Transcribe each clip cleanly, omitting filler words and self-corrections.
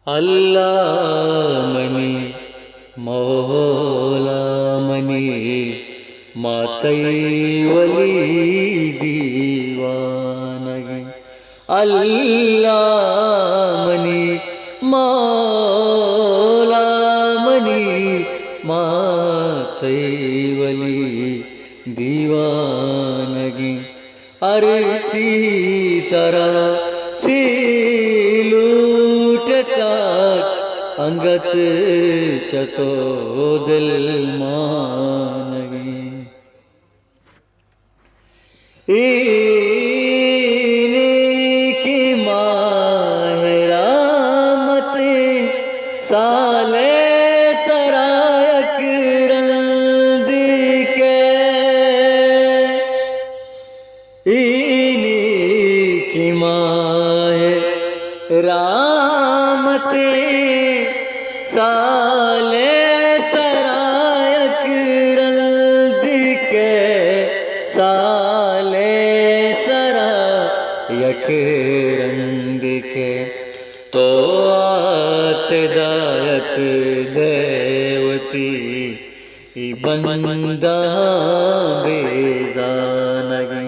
अल्लाह money मौला money मातई वली दीवानगी। अल्लाह money मौला मनी मातई वली दीवानगी। अर्ची तरह सी लूटता अंगत चतो दिल मानगी। की माहरामते साले सरायक रंद के की माहरामते साले सरायक रंद के साले सरायक रंद के। तो आतदायत देवती बंदा बेजानगी।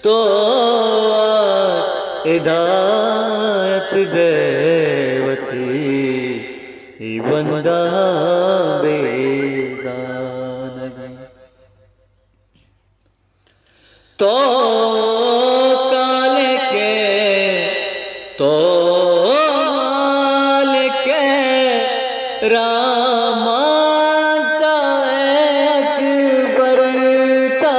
तो हिदायत देवती बंदा बेजानगी। तो काले के तो माल के रामाता अकबरता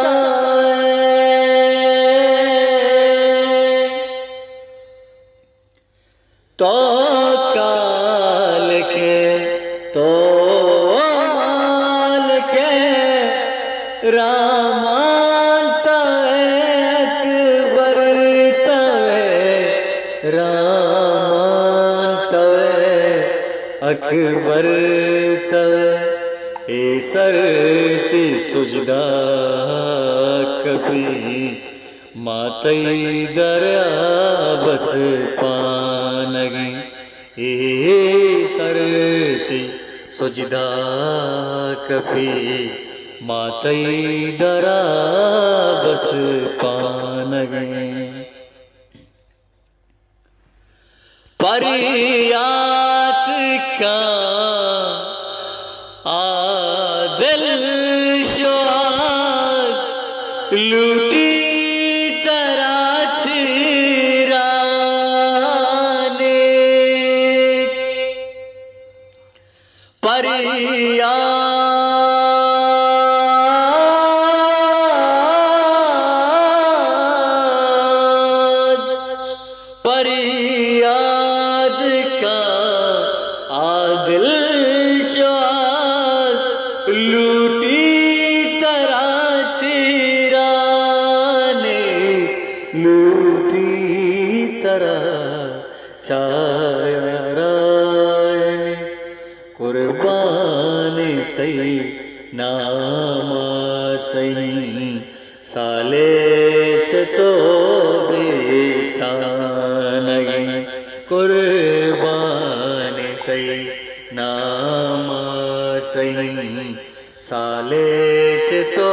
तो काल के तो माल के रामाता अकबरता रामाता अकबरता। ए सरती सुजदा कभी मातई दरिया बस पानगी। ए सरती सुजदा कभी मातई दरा बस पानगी। परियात का आदिल शुआस लूटी तरह छिराने। परियाद का आदिल श्वास लूटी तरह छिराने। लूटी तरह चाराने कुर्बान तई नामा सही साले तो बेतानगी। कुर्बान तई नामा सही साले तो